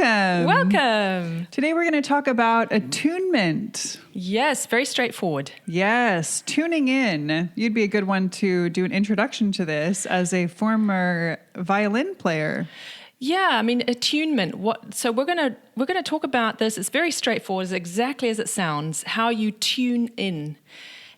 Welcome. Today we're going to talk about attunement. Yes, very straightforward. Yes, tuning in. You'd be a good one to do an introduction to this as a former violin player. Yeah, I mean, attunement. So we're gonna talk about this. It's very straightforward, it's exactly as it sounds, how you tune in.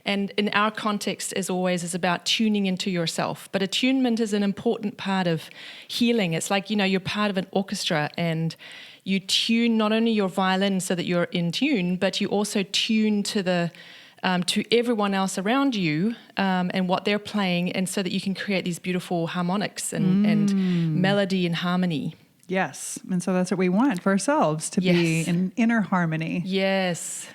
And in our context, as always, is about tuning into yourself. But attunement is an important part of healing. It's like, you're part of an orchestra and you tune not only your violin so that you're in tune, but you also tune to everyone else around you and what they're playing, and so that you can create these beautiful harmonics and melody and harmony. Yes, and so that's what we want for ourselves, to be in inner harmony. Yes.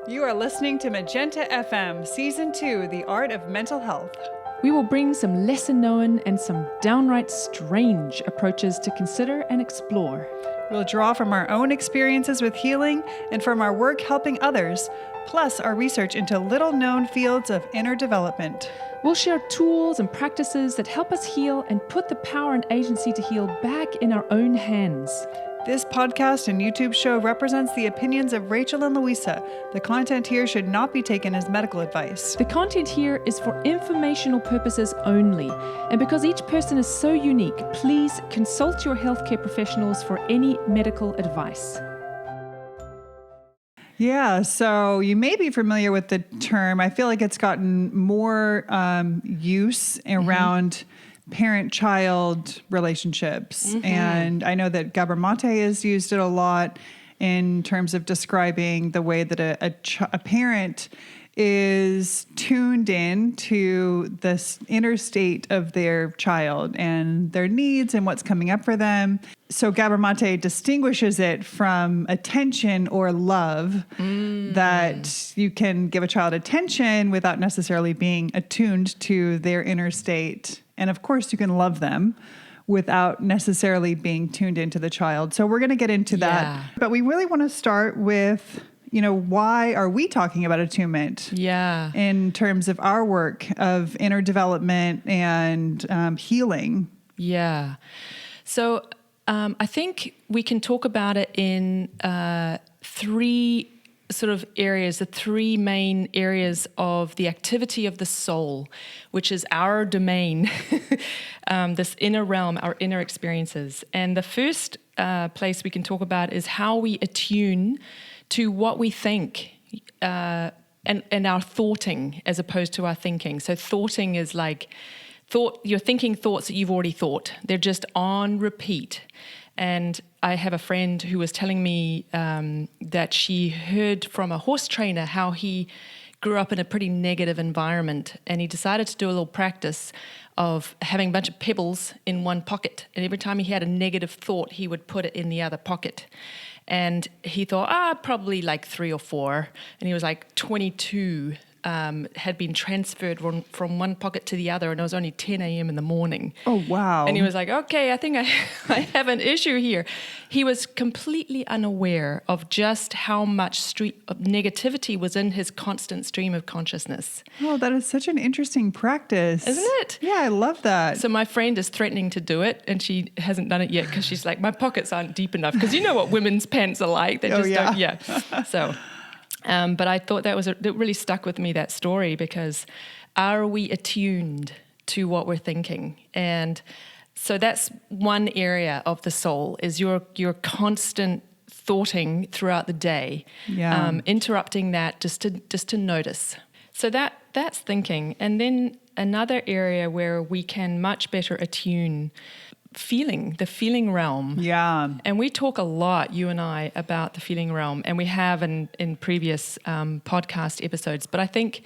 You are listening to Magenta FM, Season 2, The Art of Mental Health. We will bring some lesser known and some downright strange approaches to consider and explore. We'll draw from our own experiences with healing and from our work helping others, plus our research into little-known fields of inner development. We'll share tools and practices that help us heal and put the power and agency to heal back in our own hands. This podcast and YouTube show represents the opinions of Rachel and Louisa. The content here should not be taken as medical advice. The content here is for informational purposes only. And because each person is so unique, please consult your healthcare professionals for any medical advice. Yeah, so you may be familiar with the term. I feel like it's gotten more use around parent-child relationships. And I know that Gabor Mate has used it a lot in terms of describing the way that a parent is tuned in to this inner state of their child and their needs and what's coming up for them. So Gabor Mate distinguishes it from attention or love, that you can give a child attention without necessarily being attuned to their inner state. And of course, you can love them without necessarily being tuned into the child. So we're going to get into that. But we really want to start with, why are we talking about attunement? Yeah. In terms of our work of inner development and healing. Yeah. So I think we can talk about it in three sort of areas, the three main areas of the activity of the soul, which is our domain, this inner realm, our inner experiences. And the first place we can talk about is how we attune to what we think and our thoughting as opposed to our thinking. So thoughting is like you're thinking thoughts that you've already thought. They're just on repeat. And I have a friend who was telling me that she heard from a horse trainer how he grew up in a pretty negative environment, and he decided to do a little practice of having a bunch of pebbles in one pocket. And every time he had a negative thought, he would put it in the other pocket. And he thought, probably like 3 or 4. And he was like 22. Had been transferred from one pocket to the other, and it was only 10 a.m. in the morning. Oh, wow. And he was like, okay, I think I have an issue here. He was completely unaware of just how much negativity was in his constant stream of consciousness. Oh, that is such an interesting practice. Isn't it? Yeah, I love that. So my friend is threatening to do it, and she hasn't done it yet because she's like, my pockets aren't deep enough. Because you know what women's pants are like. They just don't, yeah. So... but I thought that really stuck with me, that story, because are we attuned to what we're thinking? And so that's one area of the soul, is your constant thoughting throughout the day, interrupting that just to notice. So that's thinking. And then another area where we can much better attune, the feeling realm. Yeah. And we talk a lot, you and I, about the feeling realm, and we have in previous podcast episodes, but I think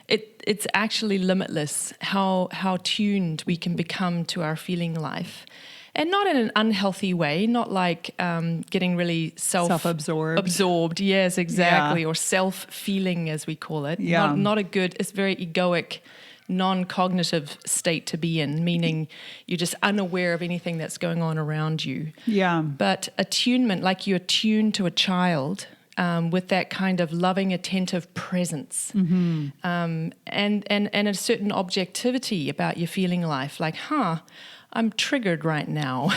it's actually limitless how tuned we can become to our feeling life. And not in an unhealthy way, not like getting really self-absorbed. Yes, exactly. Yeah. Or self-feeling, as we call it. Yeah. Not a good, it's very egoic, non-cognitive state to be in, meaning you're just unaware of anything that's going on around you. Yeah. But attunement, like you attune to a child with that kind of loving, attentive presence, and a certain objectivity about your feeling life, like, I'm triggered right now.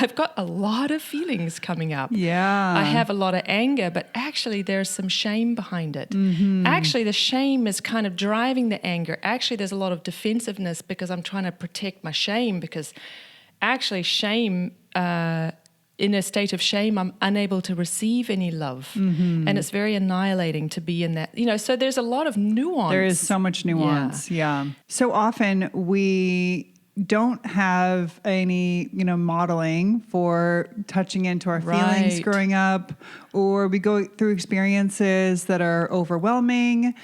I've got a lot of feelings coming up. Yeah. I have a lot of anger, but actually there's some shame behind it. Mm-hmm. Actually, the shame is kind of driving the anger. Actually, there's a lot of defensiveness because I'm trying to protect my shame, because actually shame, in a state of shame, I'm unable to receive any love. Mm-hmm. And it's very annihilating to be in that, so there's a lot of nuance. There is so much nuance. Yeah. So often we don't have any, modeling for touching into our feelings Right. growing up, or we go through experiences that are overwhelming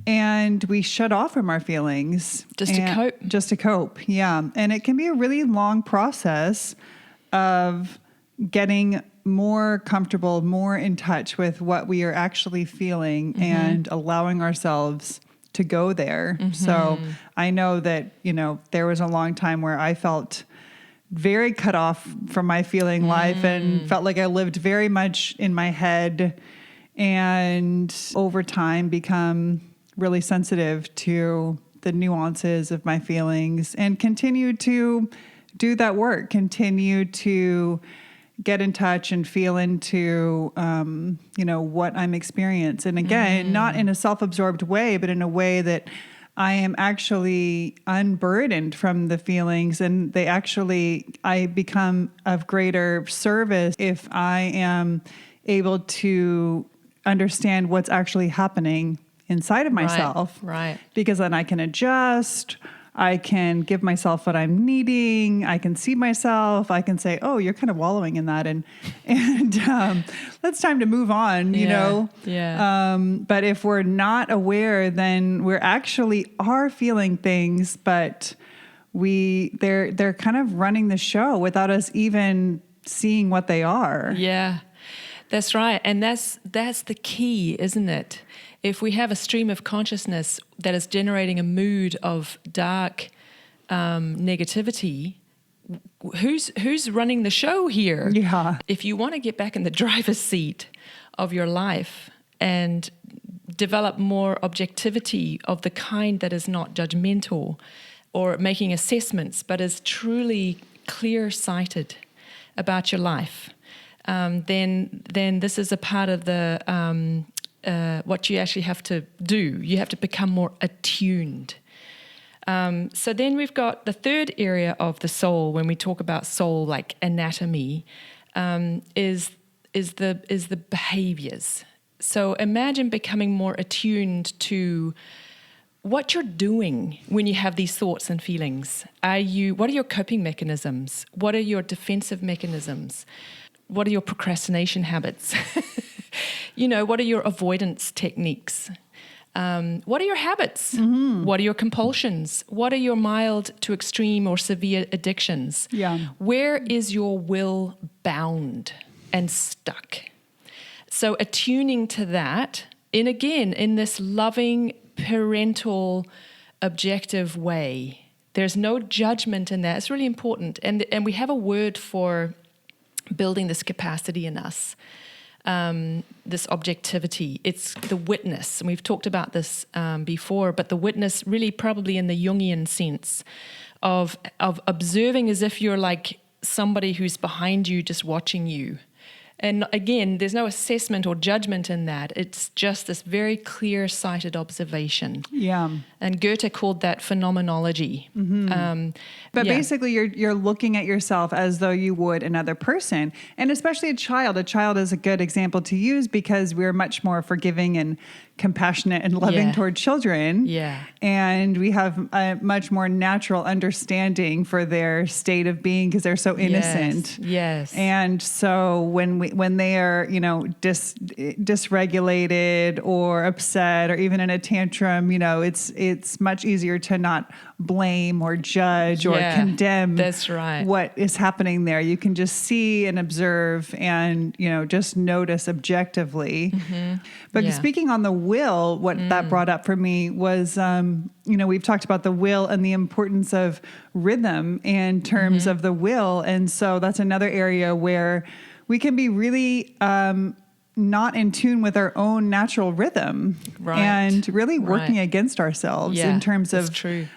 and we shut off from our feelings. Just to cope. Just to cope. Yeah. And it can be a really long process of getting more comfortable, more in touch with what we are actually feeling and allowing ourselves to go there. So I know that, there was a long time where I felt very cut off from my feeling life and felt like I lived very much in my head, and over time become really sensitive to the nuances of my feelings, and continue to do that work, continue to get in touch and feel into, what I'm experiencing. And again, not in a self-absorbed way, but in a way that I am actually unburdened from the feelings, and I become of greater service if I am able to understand what's actually happening inside of myself. Right. Because then I can adjust. I can give myself what I'm needing. I can see myself. I can say, "Oh, you're kind of wallowing in that," and it's time to move on. Yeah. But if we're not aware, then we're actually are feeling things, but they're kind of running the show without us even seeing what they are. Yeah, that's right. And that's the key, isn't it? If we have a stream of consciousness that is generating a mood of dark negativity, who's running the show here? Yeah. If you want to get back in the driver's seat of your life and develop more objectivity of the kind that is not judgmental or making assessments, but is truly clear-sighted about your life, then this is a part of the what you actually have to do. You have to become more attuned. So then we've got the third area of the soul. When we talk about soul, like anatomy, is the behaviors. So imagine becoming more attuned to what you're doing when you have these thoughts and feelings. What are your coping mechanisms? What are your defensive mechanisms? What are your procrastination habits? What are your avoidance techniques? What are your habits? What are your compulsions? What are your mild to extreme or severe addictions? Yeah. Where is your will bound and stuck? So attuning to that, in this loving, parental, objective way. There's no judgment in that. It's really important. And we have a word for building this capacity in us. This objectivity. It's the witness. And we've talked about this before, but the witness really probably in the Jungian sense of observing as if you're like somebody who's behind you just watching you. And again, there's no assessment or judgment in that. It's just this very clear-sighted observation. Yeah. And Goethe called that phenomenology. But basically, you're looking at yourself as though you would another person. And especially a child. A child is a good example to use because we're much more forgiving and compassionate and loving toward children. Yeah. And we have a much more natural understanding for their state of being because they're so innocent. Yes. And so when they are, dysregulated or upset or even in a tantrum, it's much easier to not blame or judge or condemn that's right. what is happening there. You can just see and observe and, just notice objectively. But speaking on the will, what that brought up for me was, we've talked about the will and the importance of rhythm in terms of the will. And so that's another area where we can be really not in tune with our own natural rhythm and really working against ourselves in terms of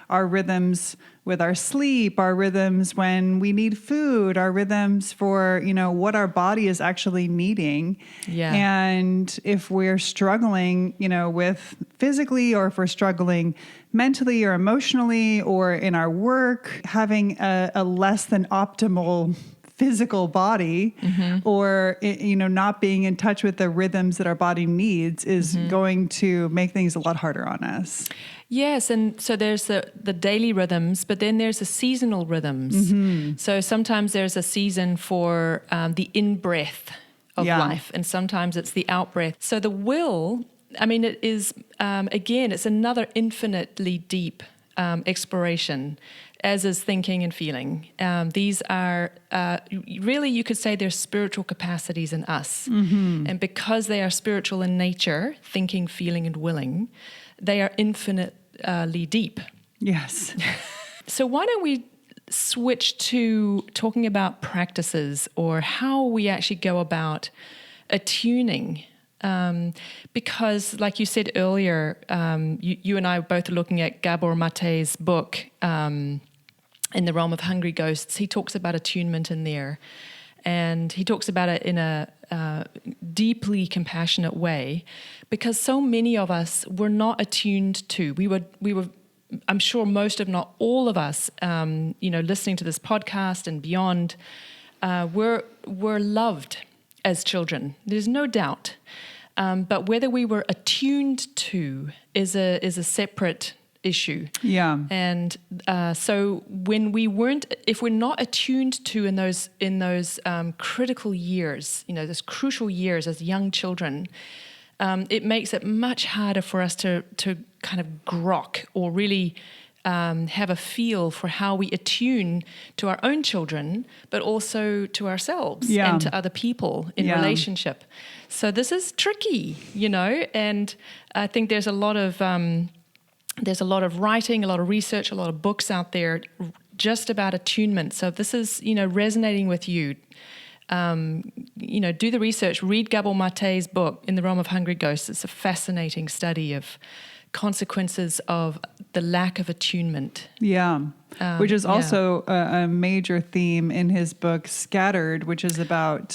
our rhythms with our sleep, our rhythms when we need food, our rhythms for, what our body is actually needing. Yeah. And if we're struggling, with physically, or if we're struggling mentally or emotionally or in our work, having a less than optimal physical body, or, not being in touch with the rhythms that our body needs is going to make things a lot harder on us. Yes, and so there's the daily rhythms, but then there's the seasonal rhythms. So sometimes there's a season for the in-breath of life, and sometimes it's the out-breath. So the will, it is, again, it's another infinitely deep exploration, as is thinking and feeling. These are, really, you could say they're spiritual capacities in us. And because they are spiritual in nature, thinking, feeling, and willing, they are infinitely deep. Yes. So why don't we switch to talking about practices, or how we actually go about attuning? Because, like you said earlier, you and I were both looking at Gabor Mate's book, In the Realm of Hungry Ghosts. He talks about attunement in there, and he talks about it in a deeply compassionate way, because so many of us were not attuned to. We were. I'm sure most, if not all of us, listening to this podcast and beyond, were loved as children. There's no doubt. But whether we were attuned to is a separate issue. Yeah. And so when if we're not attuned to in those critical years, those crucial years as young children, it makes it much harder for us to kind of grok, or really have a feel for how we attune to our own children, but also to ourselves and to other people in relationship. So this is tricky, and I think there's a lot of writing, a lot of research, a lot of books out there just about attunement. So if this is, resonating with you, do the research, read Gabor Mate's book, In the Realm of Hungry Ghosts. It's a fascinating study of consequences of the lack of attunement. Yeah. Which is also a major theme in his book, Scattered, which is about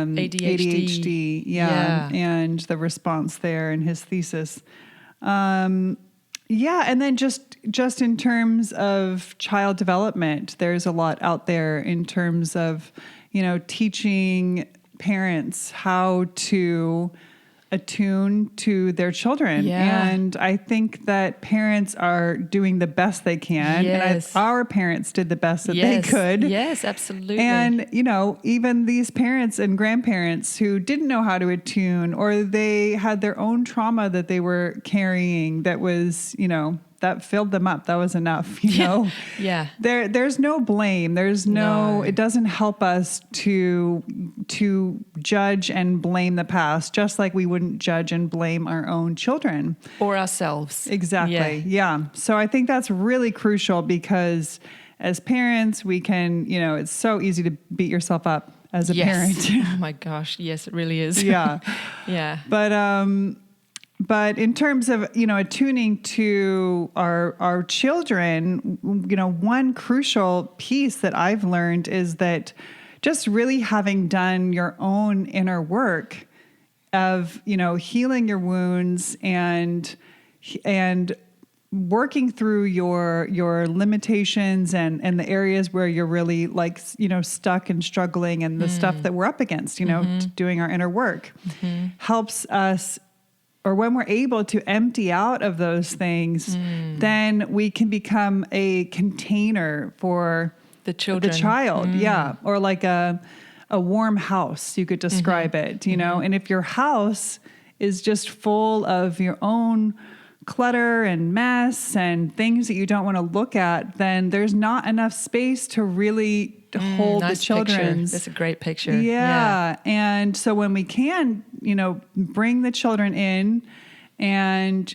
ADHD. Yeah. And the response there in his thesis. And then just in terms of child development, there's a lot out there in terms of, teaching parents how to attune to their children. Yeah. And I think that parents are doing the best they can. Yes. And our parents did the best that they could. Yes, absolutely. And, even these parents and grandparents who didn't know how to attune, or they had their own trauma that they were carrying that was, that filled them up. That was enough, Yeah. There's no blame. No, it doesn't help us to judge and blame the past, just like we wouldn't judge and blame our own children. Or ourselves. Exactly. Yeah. So I think that's really crucial, because as parents, we can, it's so easy to beat yourself up as a parent. Oh my gosh. Yes, it really is. Yeah. Yeah. But in terms of, attuning to our children, one crucial piece that I've learned is that just really having done your own inner work of, healing your wounds and working through your limitations and the areas where you're really stuck and struggling, and the stuff that we're up against, doing our inner work helps us. Or when we're able to empty out of those things, then we can become a container for the child. Yeah. Or like a warm house, you could describe it, and if your house is just full of your own clutter and mess and things that you don't want to look at, then there's not enough space to really hold nice the children. That's a great picture. Yeah. And so when we can, bring the children in and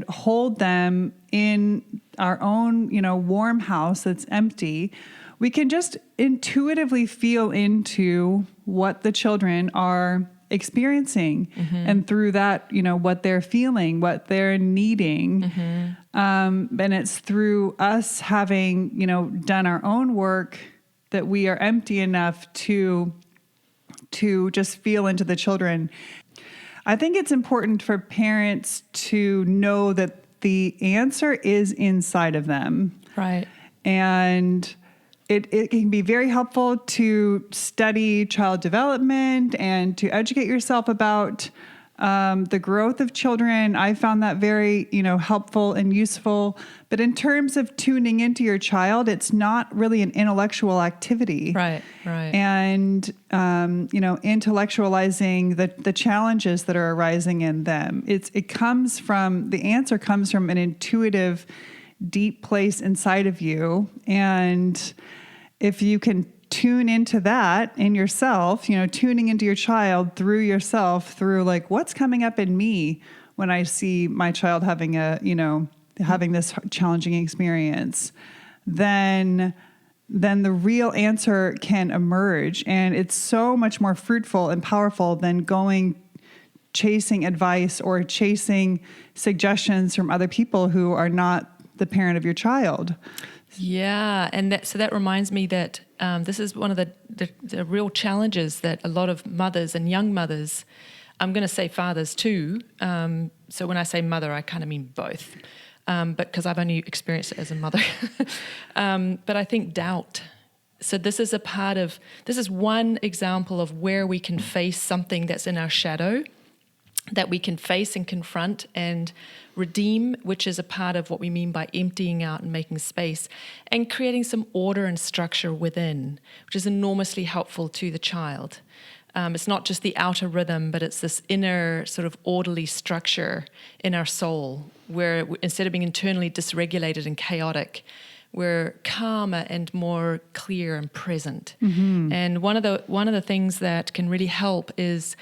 hold them in our own, warm house that's empty, we can just intuitively feel into what the children are experiencing, and through that, what they're feeling, what they're needing. And it's through us having, done our own work that we are empty enough to just feel into the children. I think it's important for parents to know that the answer is inside of them. Right. And it can be very helpful to study child development and to educate yourself about the growth of children. I found that very, helpful and useful. But in terms of tuning into your child, it's not really an intellectual activity. Right. And, intellectualizing the challenges that are arising in them. The answer comes from an intuitive, deep place inside of you. And if you can tune into that in yourself, tuning into your child through yourself, through like, what's coming up in me when I see my child having having this challenging experience, then the real answer can emerge. And it's so much more fruitful and powerful than chasing advice or chasing suggestions from other people who are not the parent of your child. Yeah, and that reminds me that this is one of the real challenges that a lot of mothers and young mothers, I'm going to say fathers too, so when I say mother, I kind of mean both, but because I've only experienced it as a mother, but I think doubt. So this is one example of where we can face something that's in our shadow, that we can face and confront and redeem, which is a part of what we mean by emptying out and making space and creating some order and structure within, which is enormously helpful to the child. It's not just the outer rhythm, but it's this inner sort of orderly structure in our soul where instead of being internally dysregulated and chaotic, we're calmer and more clear and present. And one of the things that can really help is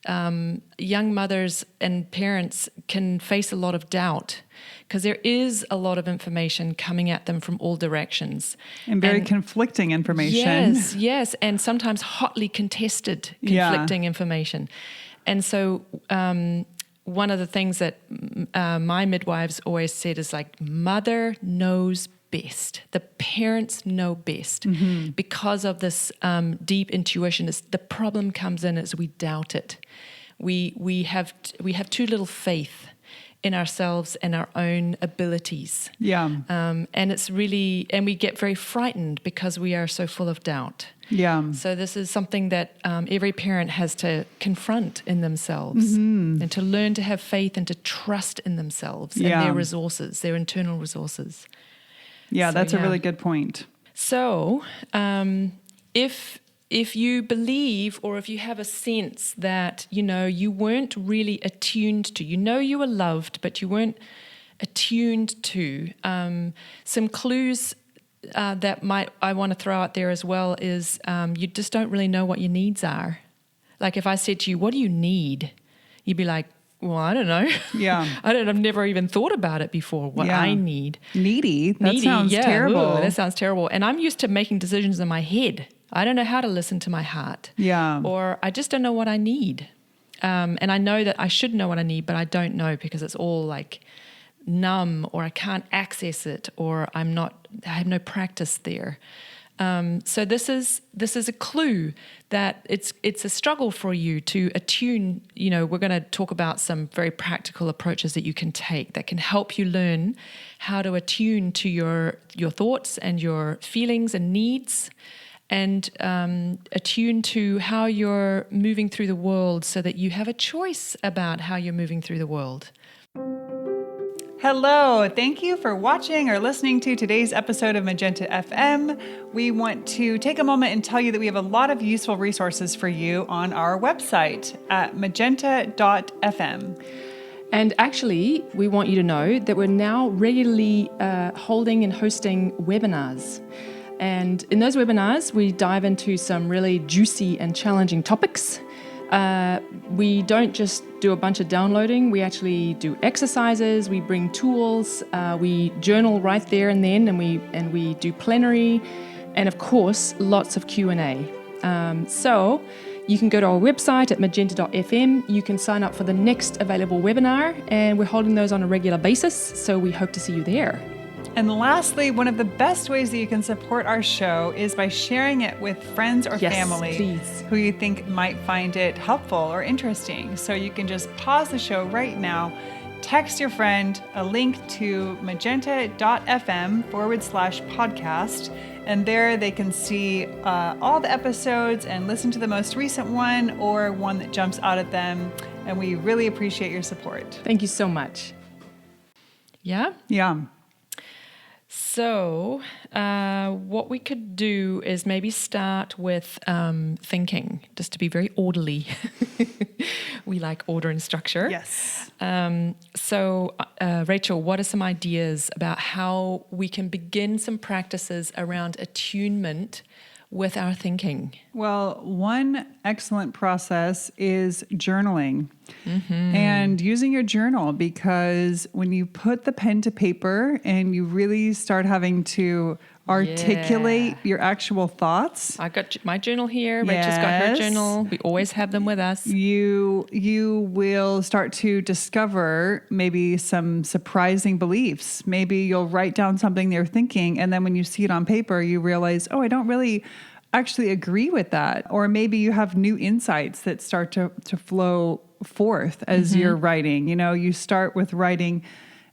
young mothers and parents can face a lot of doubt because there is a lot of information coming at them from all directions. And very conflicting information. Yes, and sometimes hotly contested conflicting information. And so one of the things that my midwives always said is like, mother knows best. The parents know best because of this deep intuition. The problem comes in as we doubt it. We have too little faith in ourselves and our own abilities. Yeah. And it's really, and we get very frightened because we are so full of doubt. Yeah. So this is something that every parent has to confront in themselves and to learn to have faith and to trust in themselves and their resources, their internal resources. Yeah, that's a really good point. So if you believe or if you have a sense that, you weren't really attuned to, you were loved, but you weren't attuned to, some clues that I want to throw out there as well is you just don't really know what your needs are. Like if I said to you, what do you need? You'd be like, well, I don't know. Yeah. I've never even thought about it before, what I need. Needy? That sounds terrible. Ooh, that sounds terrible. And I'm used to making decisions in my head. I don't know how to listen to my heart. Yeah. Or I just don't know what I need. And I know that I should know what I need, but I don't know because it's all like numb or I can't access it or I have no practice there. So this is a clue that it's a struggle for you to attune. We're going to talk about some very practical approaches that you can take that can help you learn how to attune to your thoughts and your feelings and needs, and attune to how you're moving through the world so that you have a choice about how you're moving through the world. Hello, thank you for watching or listening to today's episode of Magenta FM. We want to take a moment and tell you that we have a lot of useful resources for you on our website at magenta.fm. And actually, we want you to know that we're now regularly holding and hosting webinars. And in those webinars, we dive into some really juicy and challenging topics. We don't just do a bunch of downloading. We actually do exercises. We bring tools. We journal right there and then, and we do plenary, and of course, lots of Q&A. So You can go to our website at magenta.fm. You can sign up for the next available webinar, and we're holding those on a regular basis, so we hope to see you there. And lastly, one of the best ways that you can support our show is by sharing it with friends or family please. who you think might find it helpful or interesting. So you can just pause the show right now, text your friend a link to magenta.fm/podcast, and there they can see all the episodes and listen to the most recent one or one that jumps out at them. And we really appreciate your support. Thank you so much. Yeah? Yeah. So, what we could do is maybe start with thinking, just to be very orderly. We like order and structure. Yes. So, Rachel, what are some ideas about how we can begin some practices around attunement with our thinking? Well, one excellent process is journaling and using your journal, because when you put the pen to paper and you really start having to articulate your actual thoughts. I got my journal here. Rachel's got her journal. We always have them with us. You will start to discover maybe some surprising beliefs. Maybe you'll write down something they're thinking, and then when you see it on paper, you realize, oh, I don't really actually agree with that. Or maybe you have new insights that start to flow forth as you're writing. You know, you start with writing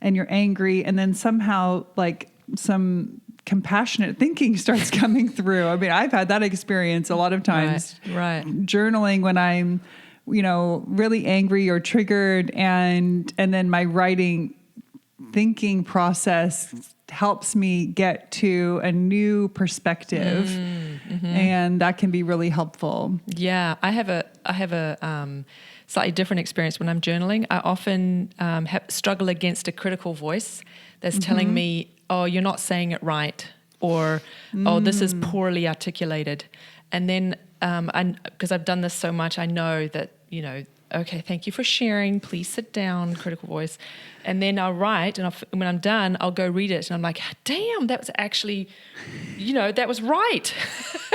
and you're angry, and then somehow like some compassionate thinking starts coming through. I mean, I've had that experience a lot of times. Right. Journaling when I'm, really angry or triggered, and then my writing thinking process helps me get to a new perspective, and that can be really helpful. Yeah, I have a slightly different experience when I'm journaling. I often struggle against a critical voice that's telling me, oh, you're not saying it right, or oh, this is poorly articulated. And then, because I've done this so much, I know that, okay, thank you for sharing. Please sit down, critical voice. And then I'll write, and when I'm done, I'll go read it. And I'm like, damn, that was actually, that was right.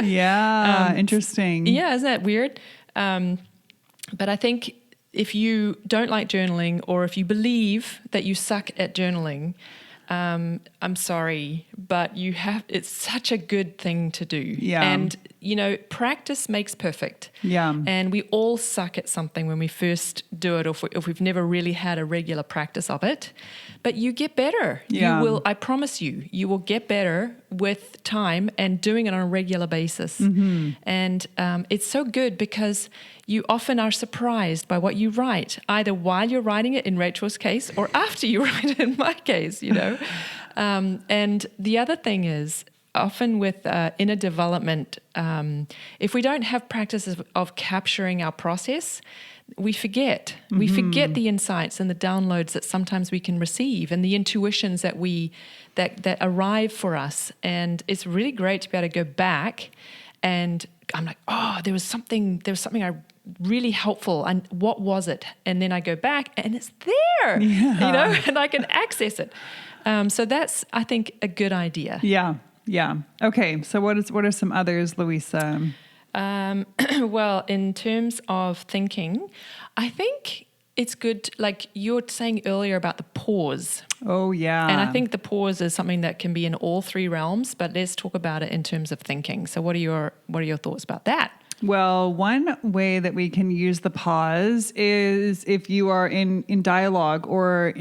Yeah, interesting. Yeah, isn't that weird? But I think if you don't like journaling, or if you believe that you suck at journaling, I'm sorry, but it's such a good thing to do. Yeah. And, practice makes perfect. Yeah. And we all suck at something when we first do it, or if we've never really had a regular practice of it. But you get better. Yeah. You will, I promise you will get better with time and doing it on a regular basis. And it's so good because you often are surprised by what you write, either while you're writing it in Rachel's case or after you write it in my case, And the other thing is, often with inner development, if we don't have practices of capturing our process, we forget. We forget the insights and the downloads that sometimes we can receive, and the intuitions that that arrive for us. And it's really great to be able to go back, and I'm like, oh, there was something really helpful, and what was it? And then I go back, and it's there, and I can access it. So that's, I think, a good idea. Yeah. Yeah. Okay. So what are some others, Louisa? Well, in terms of thinking, I think it's good, like you were saying earlier about the pause. Oh, yeah. And I think the pause is something that can be in all three realms, but let's talk about it in terms of thinking. So what are your thoughts about that? Well, one way that we can use the pause is if you are in dialogue, or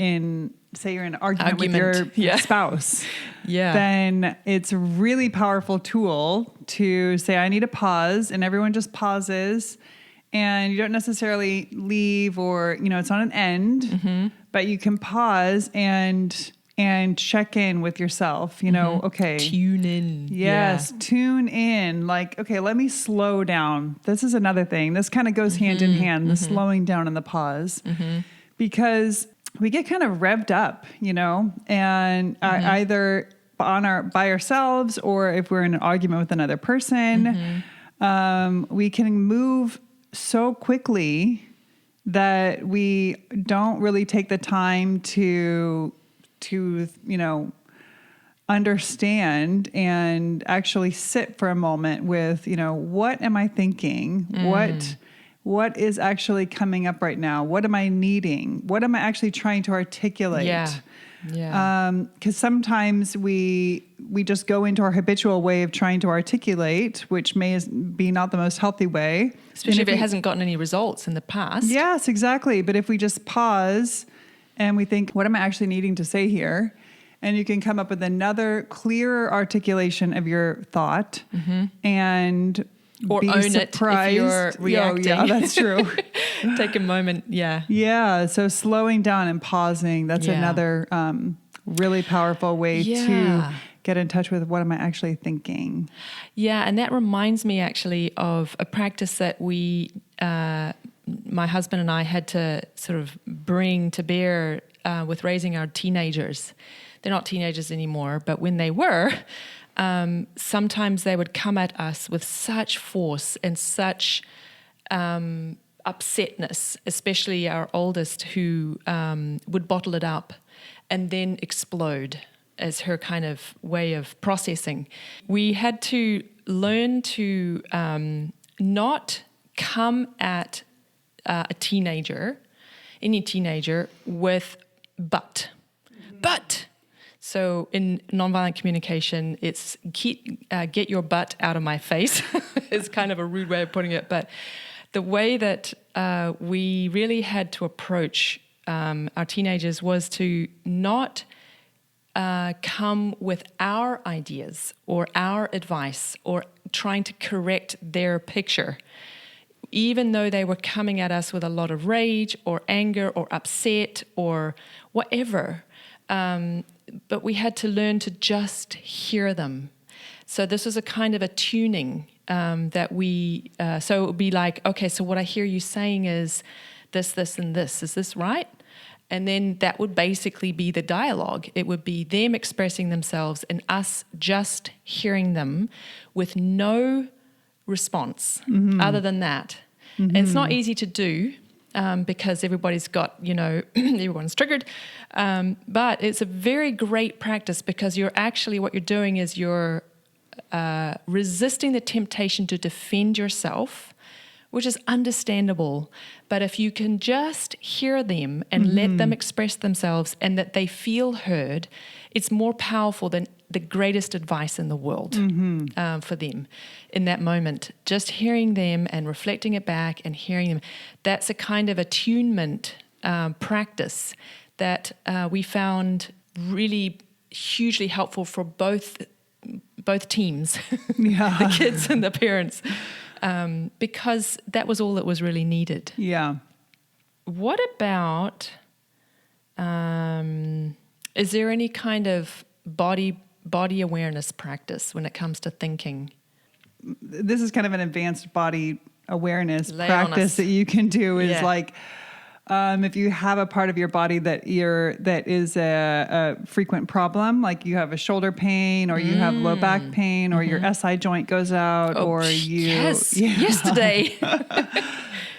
say you're in an argument with your spouse. Yeah. Then it's a really powerful tool to say, I need a pause, and everyone just pauses, and you don't necessarily leave, or, it's not an end, but you can pause and check in with yourself, okay. Tune in. Yes. Yeah. Tune in. Like, okay, let me slow down. This is another thing. This kind of goes hand in hand, the slowing down and the pause, because we get kind of revved up, and either by ourselves, or if we're in an argument with another person, we can move so quickly that we don't really take the time to understand and actually sit for a moment with, what am I thinking? What is actually coming up right now? What am I needing? What am I actually trying to articulate? Yeah. Because sometimes we just go into our habitual way of trying to articulate, which may be not the most healthy way. Especially if it hasn't gotten any results in the past. Yes, exactly. But if we just pause and we think, what am I actually needing to say here? And you can come up with another clearer articulation of your thought and or be own surprised. it if you're reacting. Yeah, that's true. Take a moment. Yeah. Yeah. So slowing down and pausing, that's another really powerful way to get in touch with what am I actually thinking. Yeah. And that reminds me actually of a practice that my husband and I had to sort of bring to bear with raising our teenagers. They're not teenagers anymore, but when they were, sometimes they would come at us with such force and such upsetness, especially our oldest, who would bottle it up and then explode as her kind of way of processing. We had to learn to not come at any teenager with but. So in nonviolent communication, it's get your butt out of my face. It's kind of a rude way of putting it. But the way that we really had to approach our teenagers was to not come with our ideas or our advice or trying to correct their picture. Even though they were coming at us with a lot of rage or anger or upset or whatever, but we had to learn to just hear them. So this was a kind of attuning that so it would be like, okay, so what I hear you saying is this, and this. Is this right? And then that would basically be the dialogue. It would be them expressing themselves and us just hearing them with no response other than that. And it's not easy to do. Because everybody's got, everyone's triggered. But it's a very great practice because what you're doing is you're resisting the temptation to defend yourself, which is understandable. But if you can just hear them and let them express themselves and that they feel heard, it's more powerful than the greatest advice in the world for them in that moment. Just hearing them and reflecting it back and hearing them, that's a kind of attunement practice that we found really hugely helpful for both teams, the kids and the parents, because that was all that was really needed. Yeah. What about, is there any kind of body awareness practice when it comes to thinking? This is kind of an advanced body awareness practice that you can do is like, if you have a part of your body that is a frequent problem, like you have a shoulder pain or you have low back pain or your SI joint goes out yesterday.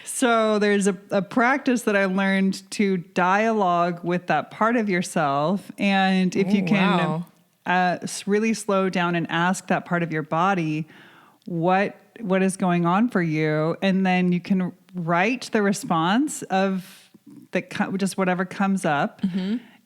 So there's a practice that I learned to dialogue with that part of yourself. And if you can really slow down and ask that part of your body, what is going on for you? And then you can write the response of just whatever comes up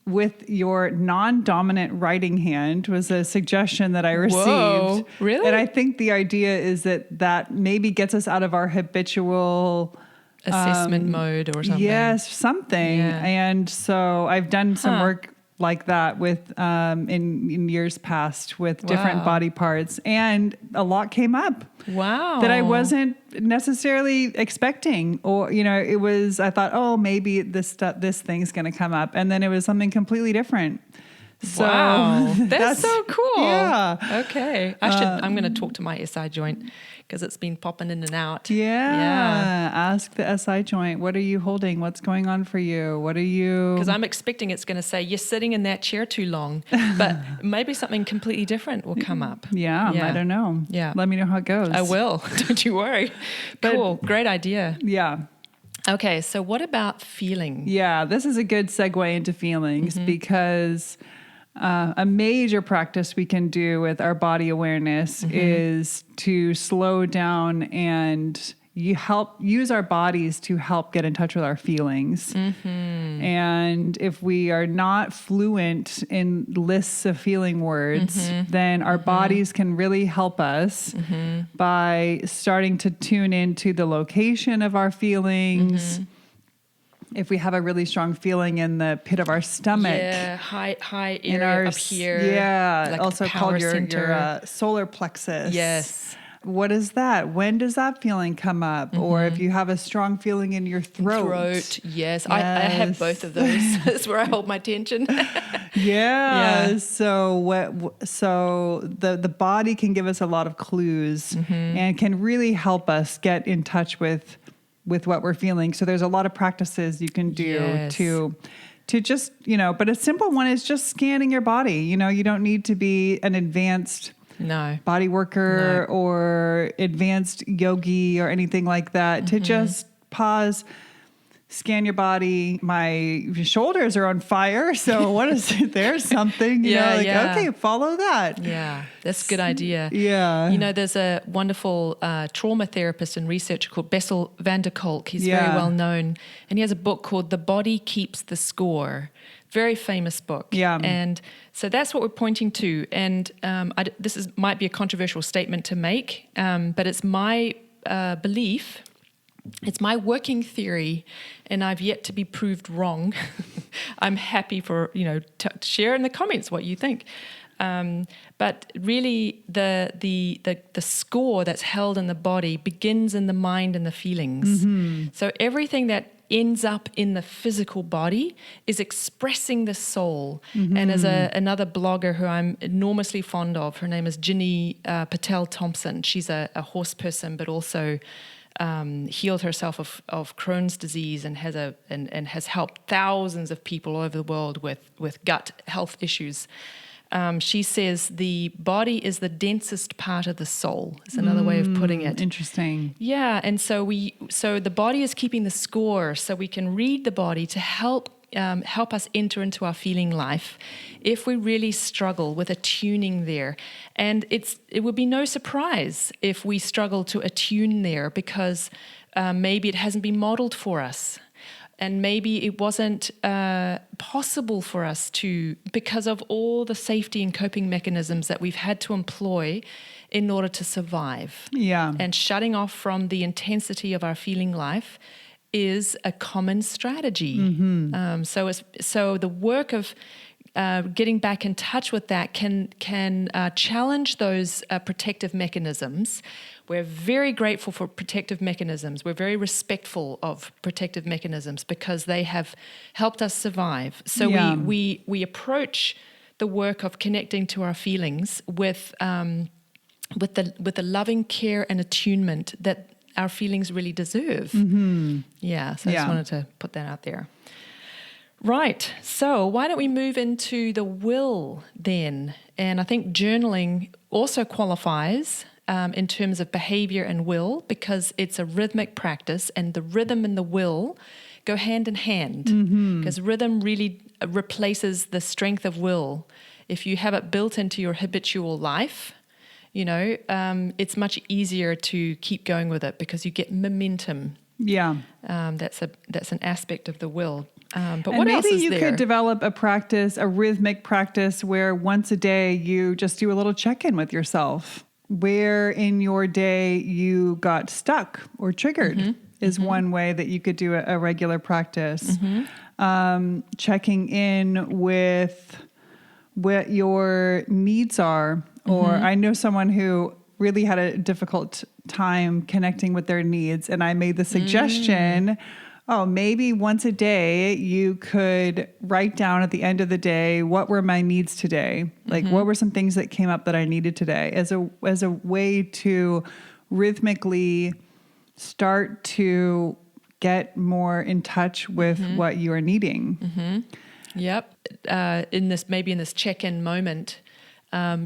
with your non-dominant writing hand was a suggestion that I received. Whoa, really? And I think the idea is that maybe gets us out of our habitual assessment mode or something. Yes, something. Yeah. And so I've done some work like that with in years past with different body parts, and a lot came up. Wow. That I wasn't necessarily expecting, or I thought, oh, maybe this thing's going to come up, and then it was something completely different. So that's so cool. Yeah. Okay. I'm going to talk to my SI joint because it's been popping in and out. Yeah. Ask the SI joint, what are you holding? What's going on for you? What are you... Because I'm expecting it's going to say, you're sitting in that chair too long. But maybe something completely different will come up. Yeah. I don't know. Yeah. Let me know how it goes. I will. Don't you worry. Cool. Great idea. Yeah. Okay. So what about feeling? Yeah. This is a good segue into feelings because... A major practice we can do with our body awareness is to slow down and use our bodies to help get in touch with our feelings. And if we are not fluent in lists of feeling words, then our bodies can really help us by starting to tune into the location of our feelings. If we have a really strong feeling in the pit of our stomach. Yeah, high area up here. Yeah, like also called your center. solar plexus. Yes. What is that? When does that feeling come up? Or if you have a strong feeling in your throat. Yes. I have both of those. That's where I hold my tension. Yeah. So the body can give us a lot of clues and can really help us get in touch with what we're feeling. So there's a lot of practices you can do to just, but a simple one is just scanning your body. You don't need to be an advanced body worker or advanced yogi or anything like that to just pause, scan your body. My shoulders are on fire. So what is it? There's something, okay, follow that. Yeah, that's a good idea. Yeah. There's a wonderful trauma therapist and researcher called Bessel van der Kolk. He's very well known. And he has a book called The Body Keeps the Score. Very famous book. Yeah. And so that's what we're pointing to. And might be a controversial statement to make, but it's my belief. It's my working theory, and I've yet to be proved wrong. I'm happy for, to share in the comments what you think. But really, the score that's held in the body begins in the mind and the feelings. So everything that ends up in the physical body is expressing the soul. And as another blogger who I'm enormously fond of, her name is Ginny Patel Thompson. She's a horse person, but also healed herself of Crohn's disease and has helped thousands of people all over the world with gut health issues. She says the body is the densest part of the soul. Is another way of putting it. Interesting. Yeah, and so the body is keeping the score, so we can read the body to help us enter into our feeling life if we really struggle with attuning there. And it would be no surprise if we struggle to attune there because maybe it hasn't been modeled for us. And maybe it wasn't possible for us to, because of all the safety and coping mechanisms that we've had to employ in order to survive. Yeah. And shutting off from the intensity of our feeling life is a common strategy. So the work of getting back in touch with that can challenge those protective mechanisms. We're very grateful for protective mechanisms. We're very respectful of protective mechanisms because they have helped us survive. So we approach the work of connecting to our feelings with the loving care and attunement that our feelings really deserve. Yeah, so I just wanted to put that out there. Right, so why don't we move into the will then? And I think journaling also qualifies in terms of behavior and will because it's a rhythmic practice and the rhythm and the will go hand in hand because rhythm really replaces the strength of will. If you have it built into your habitual life, it's much easier to keep going with it because you get momentum. Yeah. That's an aspect of the will. But what else is there? Maybe you could develop a rhythmic practice where once a day you just do a little check-in with yourself. Where in your day you got stuck or triggered is one way that you could do a regular practice. Checking in with what your needs are. Or I know someone who really had a difficult time connecting with their needs. And I made the suggestion, maybe once a day you could write down at the end of the day, what were my needs today? Like what were some things that came up that I needed today as a way to rhythmically start to get more in touch with what you are needing. Yep. In this check-in moment,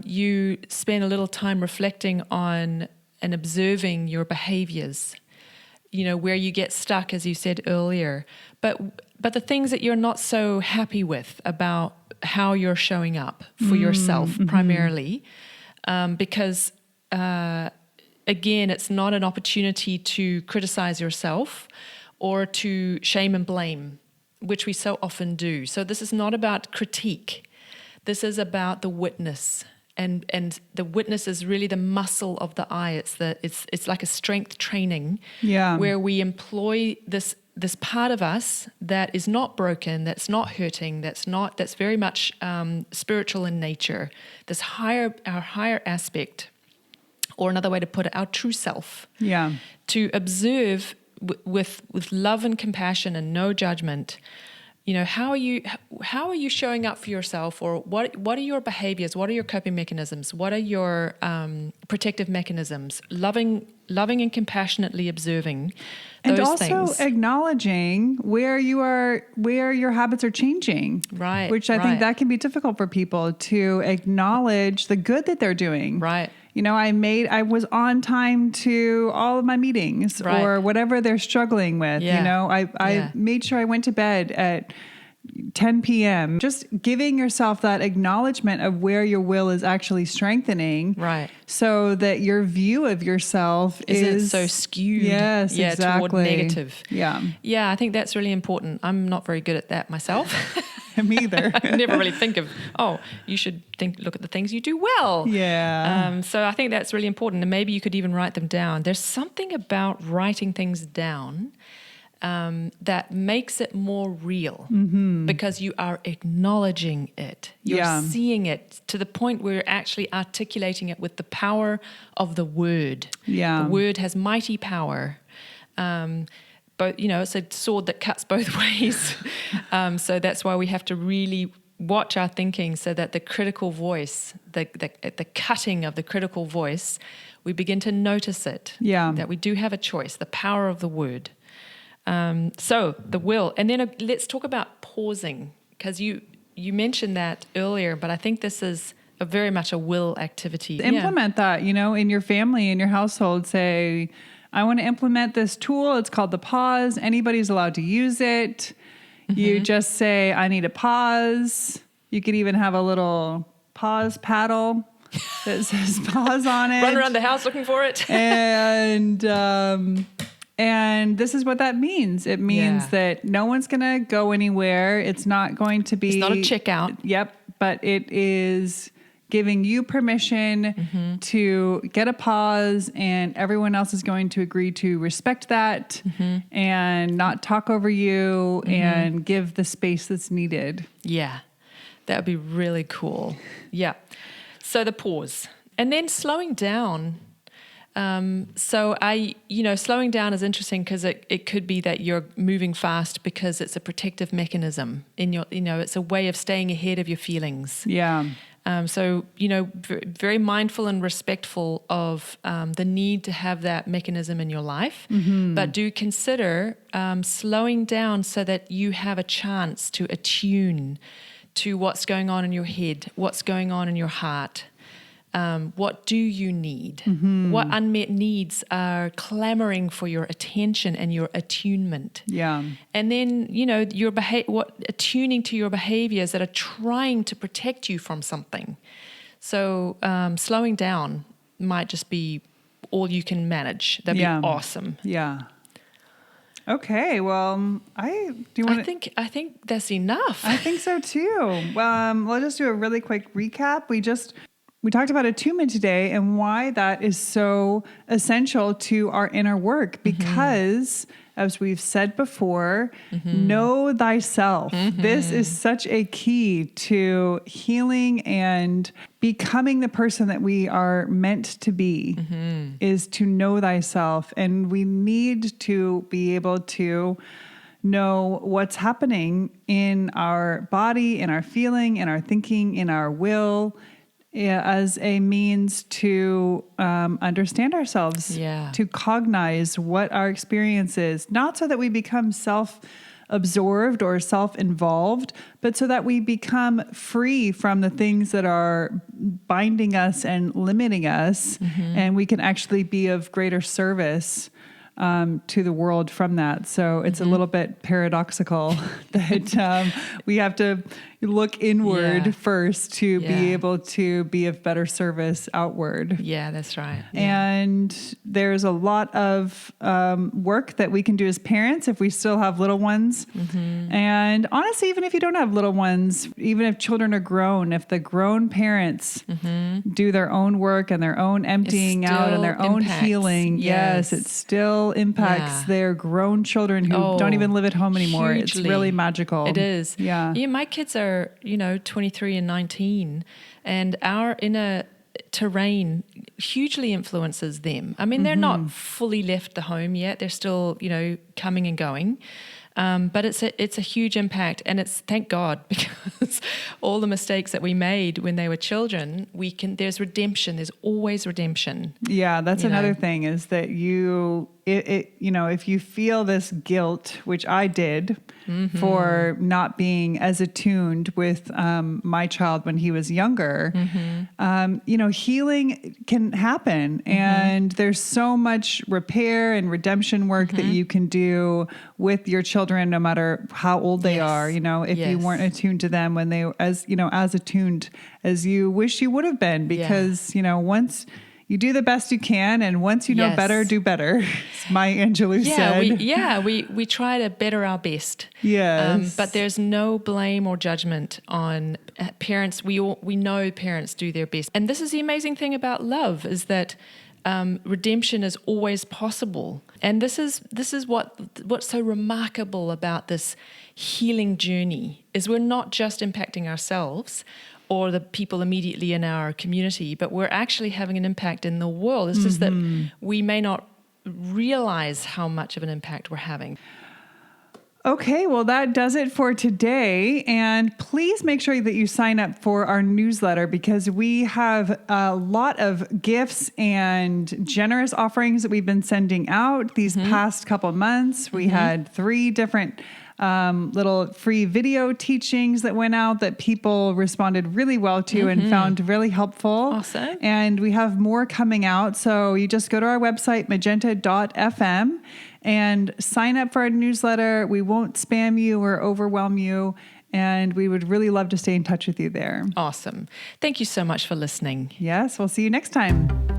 you spend a little time reflecting on and observing your behaviors. where you get stuck, as you said earlier, but the things that you're not so happy with about how you're showing up for yourself primarily, because again, it's not an opportunity to criticize yourself or to shame and blame, which we so often do. So this is not about critique. This is about the witness. And the witness is really the muscle of the eye. It's like a strength training, where we employ this part of us that is not broken, that's not hurting, that's very much spiritual in nature. Our higher aspect, or another way to put it, our true self. Yeah. To observe with love and compassion and no judgment. How are you showing up for yourself, or what are your behaviors? What are your coping mechanisms? What are your protective mechanisms? Loving and compassionately observing those and also things. Acknowledging where your habits are changing. Right. Which I think that can be difficult for people to acknowledge the good that they're doing. Right. I was on time to all of my meetings, or whatever they're struggling with. Yeah. I made sure I went to bed at 10 p.m. Just giving yourself that acknowledgement of where your will is actually strengthening. Right. So that your view of yourself isn't so skewed. Yes, exactly. Toward negative. Yeah. Yeah, I think that's really important. I'm not very good at that myself. Me either. I never really think of, you should look at the things you do well. Yeah. So I think that's really important. And maybe you could even write them down. There's something about writing things down that makes it more real, because you are acknowledging it. You're seeing it to the point where you're actually articulating it with the power of the word. Yeah. The word has mighty power. It's a sword that cuts both ways. So that's why we have to really watch our thinking, so that the critical voice, the cutting of the critical voice, we begin to notice it. Yeah. That we do have a choice, the power of the word. So the will. And then let's talk about pausing, because you mentioned that earlier, but I think this is very much a will activity. Implement that, in your family, in your household. Say, I want to implement this tool. It's called the pause. Anybody's allowed to use it. You just say, I need a pause. You could even have a little pause paddle that says pause on it. Run around the house looking for it. And this is what that means. It means that no one's going to go anywhere. It's not going to be... It's not a checkout. Yep. But it is giving you permission to get a pause, and everyone else is going to agree to respect that and not talk over you and give the space that's needed. Yeah. That would be really cool. Yeah. So the pause. And then slowing down. Slowing down is interesting, because it could be that you're moving fast because it's a protective mechanism in your, it's a way of staying ahead of your feelings. Yeah. Very mindful and respectful of the need to have that mechanism in your life, but do consider slowing down so that you have a chance to attune to what's going on in your head, what's going on in your heart. What do you need? What unmet needs are clamoring for your attention and your attunement? Yeah. And then, your attuning to your behaviors that are trying to protect you from something. So slowing down might just be all you can manage. That'd be awesome. Yeah. Okay, well, I think that's enough. I think so too. Let's just do a really quick recap. We talked about attunement today and why that is so essential to our inner work, because as we've said before, know thyself. This is such a key to healing and becoming the person that we are meant to be, is to know thyself. And we need to be able to know what's happening in our body, in our feeling, in our thinking, in our will, as a means to understand ourselves, to cognize what our experience is, not so that we become self-absorbed or self-involved, but so that we become free from the things that are binding us and limiting us, and we can actually be of greater service to the world from that. So it's a little bit paradoxical that we have to look inward first to be able to be of better service outward. Yeah, that's right. And there's a lot of work that we can do as parents if we still have little ones. And honestly, even if you don't have little ones, even if children are grown, if the grown parents do their own work and their own emptying out and their own healing, yes, it still impacts their grown children who don't even live at home anymore. Hugely. It's really magical. It is. Yeah. My kids are, 23 and 19, and our inner terrain hugely influences them. I mean, they're not fully left the home yet. They're still, coming and going. But it's a huge impact, and it's, thank God, because all the mistakes that we made when they were children, there's redemption. There's always redemption. Yeah, that's another thing, is that if you feel this guilt, which I did for not being as attuned with my child when he was younger, healing can happen. And there's so much repair and redemption work that you can do with your children, no matter how old they are, if you weren't attuned to them when they, as attuned as you wish you would have been, because, once you do the best you can, and once you know better, do better. As Maya Angelou said. We try to better our best. Yes. But there's no blame or judgment on parents. We know parents do their best. And this is the amazing thing about love, is that redemption is always possible. And this is what's so remarkable about this healing journey, is we're not just impacting ourselves or the people immediately in our community, but we're actually having an impact in the world. It's just that we may not realize how much of an impact we're having. Okay, well, that does it for today. And please make sure that you sign up for our newsletter, because we have a lot of gifts and generous offerings that we've been sending out these past couple months. We had 3 different little free video teachings that went out that people responded really well to and found really helpful. Awesome. And we have more coming out. So you just go to our website, magenta.fm, and sign up for our newsletter. We won't spam you or overwhelm you. And we would really love to stay in touch with you there. Awesome. Thank you so much for listening. Yes, we'll see you next time.